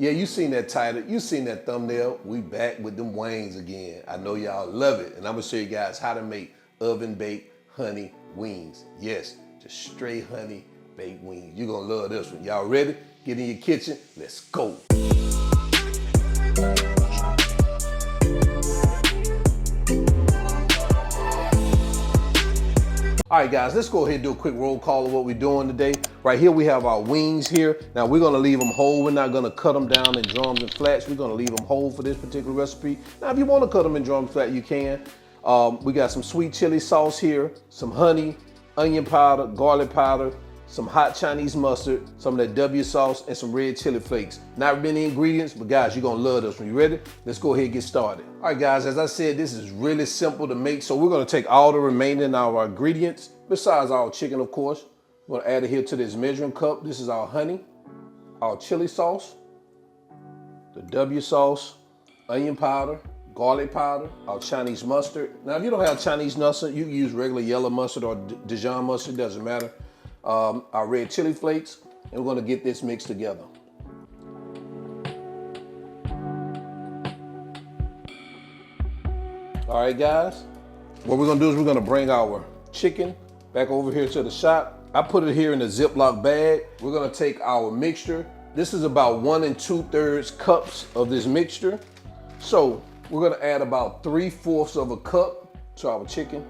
Yeah, you seen that title, you seen that thumbnail. We back with them wings again. I know y'all love it, and I'm gonna show you guys how to make oven baked honey wings. Yes, just straight honey baked wings. You're gonna love this one. Y'all ready? Get in your kitchen, let's go. All right, guys, let's go ahead and do a quick roll call of what we're doing today. Right here, we have our wings here. Now, we're gonna leave them whole. We're not gonna cut them down in drums and flats. We're gonna leave them whole for this particular recipe. Now, if you wanna cut them in drums flat, you can. We got some sweet chili sauce here, some honey, onion powder, garlic powder, some hot Chinese mustard, some of that W sauce, and some red chili flakes. Not many ingredients, but guys, you're gonna love this one. You ready? Let's go ahead and get started. All right, guys, as I said, this is really simple to make. So we're gonna take all the remaining of our ingredients, besides our chicken, of course. We're gonna add it here to this measuring cup. This is our honey, our chili sauce, the W sauce, onion powder, garlic powder, our Chinese mustard. Now, if you don't have Chinese mustard, you can use regular yellow mustard or Dijon mustard, doesn't matter. Our red chili flakes, and we're gonna get this mixed together. All right, guys, what we're gonna do is we're gonna bring our chicken back over here to the shop. I put it here in a Ziploc bag. We're gonna take our mixture. This is about 1 2/3 cups of this mixture. So we're gonna add about 3/4 of a cup to our chicken.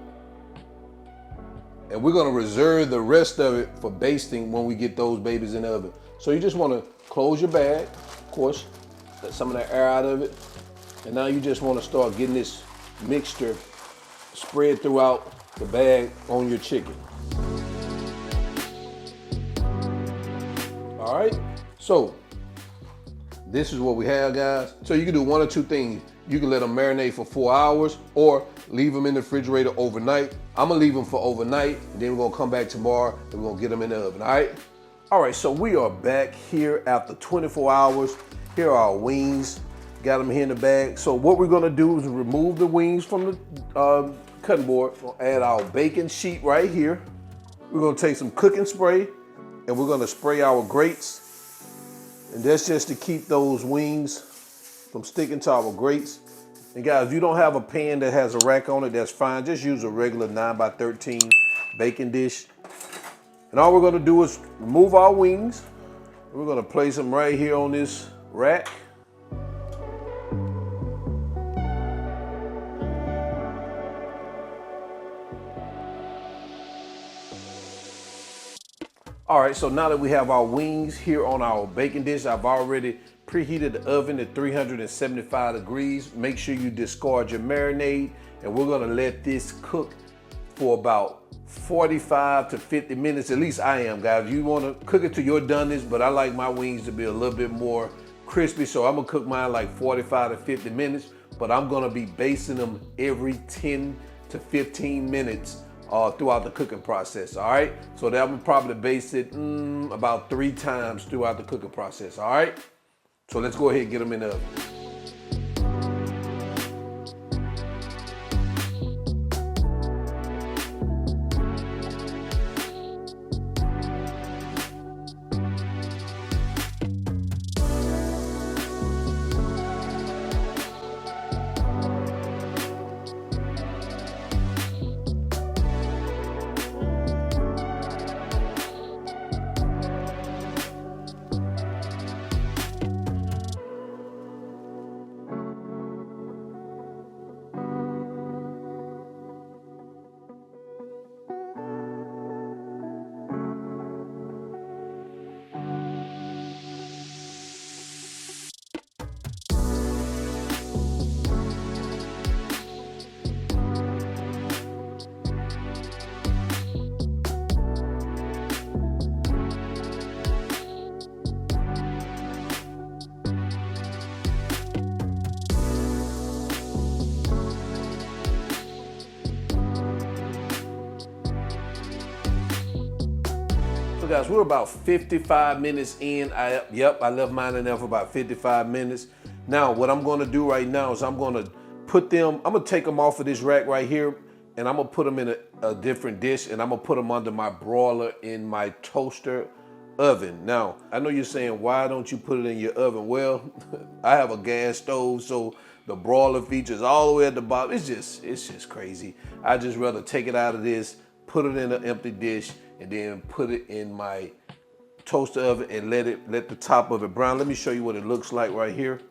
And we're gonna reserve the rest of it for basting when we get those babies in the oven. So you just wanna close your bag, of course, let some of that air out of it. And now you just wanna start getting this mixture spread throughout the bag on your chicken. All right, so this is what we have, guys. So you can do one or two things. You can let them marinate for 4 hours or leave them in the refrigerator overnight. I'm gonna leave them for overnight, and then we're gonna come back tomorrow and we're gonna get them in the oven, all right? All right, so we are back here after 24 hours. Here are our wings. Got them here in the bag. So what we're gonna do is remove the wings from the cutting board. We'll add our bacon sheet right here. We're gonna take some cooking spray and we're gonna spray our grates. And that's just to keep those wings from sticking to our grates. And guys, if you don't have a pan that has a rack on it, that's fine. Just use a regular 9x13 baking dish. And all we're gonna do is remove our wings. We're gonna place them right here on this rack. All right, so now that we have our wings here on our baking dish, I've already preheated the oven at 375 degrees. Make sure you discard your marinade, and we're gonna let this cook for about 45 to 50 minutes. At least I am, guys. You wanna cook it to your doneness, but I like my wings to be a little bit more crispy, so I'm gonna cook mine like 45 to 50 minutes, but I'm gonna be basting them every 10 to 15 minutes throughout the cooking process, all right? So that would probably baste it about 3 times throughout the cooking process, all right? So let's go ahead and get them in the oven. Guys, we're about 55 minutes in. I left mine in there for about 55 minutes. Now, what I'm gonna do right now is I'm gonna take them off of this rack right here, and I'm gonna put them in a different dish, and I'm gonna put them under my broiler in my toaster oven. Now, I know you're saying, why don't you put it in your oven? Well, I have a gas stove, so the broiler features all the way at the bottom. It's just crazy. I just rather take it out of this, put it in an empty dish, and then put it in my toaster oven and let the top of it brown. Let me show you what it looks like right here.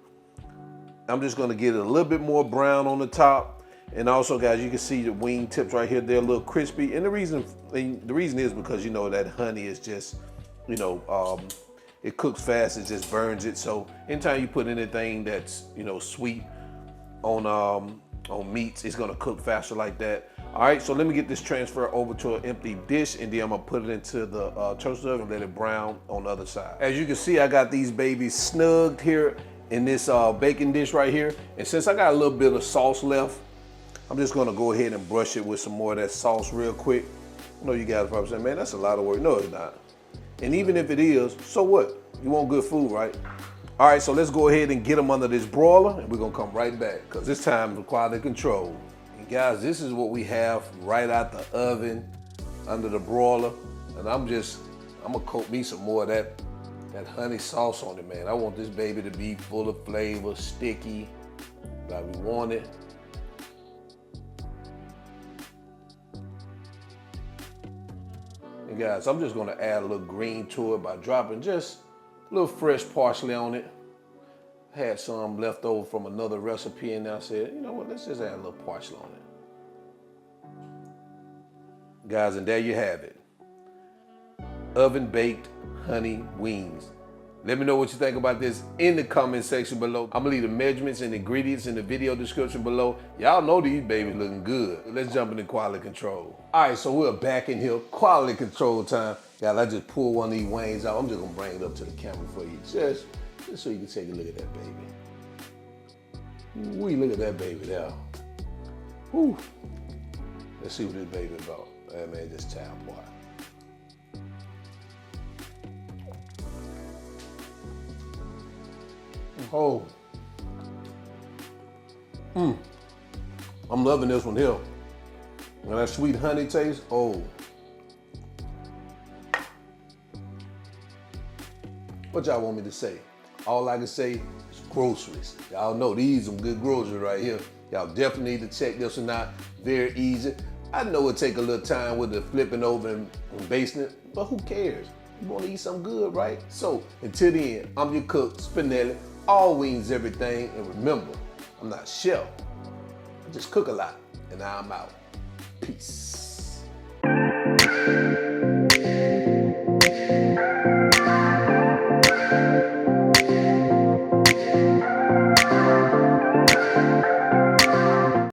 I'm just gonna get it a little bit more brown on the top. And also, guys, you can see the wing tips right here. They're a little crispy. And the reason is because, you know, that honey is just, you know, it cooks fast, it just burns it. So anytime you put anything that's, you know, sweet on meats, it's gonna cook faster like that. All right, so let me get this transferred over to an empty dish, and then I'm gonna put it into the toaster oven and let it brown on the other side. As you can see, I got these babies snugged here in this baking dish right here. And since I got a little bit of sauce left, I'm just gonna go ahead and brush it with some more of that sauce real quick. I know you guys are probably saying, man, that's a lot of work. No, it's not. And even if it is, so what? You want good food, right? All right, so let's go ahead and get them under this broiler, and we're gonna come right back, because it's time for quality control. And guys, this is what we have right out the oven under the broiler. And I'm gonna coat me some more of that honey sauce on it, man. I want this baby to be full of flavor, sticky, like we want it. And guys, I'm just gonna add a little green to it by dropping just a little fresh parsley on it. I had some left over from another recipe, and I said, you know what, let's just add a little parsley on it. Guys, and there you have it. Oven baked honey wings. Let me know what you think about this in the comment section below. I'm gonna leave the measurements and ingredients in the video description below. Y'all know these babies looking good. Let's jump into quality control. All right, so we're back in here. Quality control time. Guys, I just pulled one of these wings out. I'm just gonna bring it up to the camera for you, just so you can take a look at that baby. Ooh, look at that baby there. Ooh. Let's see what this baby about. That man just tear apart. Oh. I'm loving this one here. And that sweet honey taste, oh. What y'all want me to say? All I can say is groceries. Y'all know these some good groceries right here. Y'all definitely need to check this one out. Very easy. I know it take a little time with the flipping over and basting it, but who cares? You want to eat something good, right? So until the end, I'm your cook, Spinelli. All wings, everything. And remember, I'm not a chef. I just cook a lot. And now I'm out. Peace.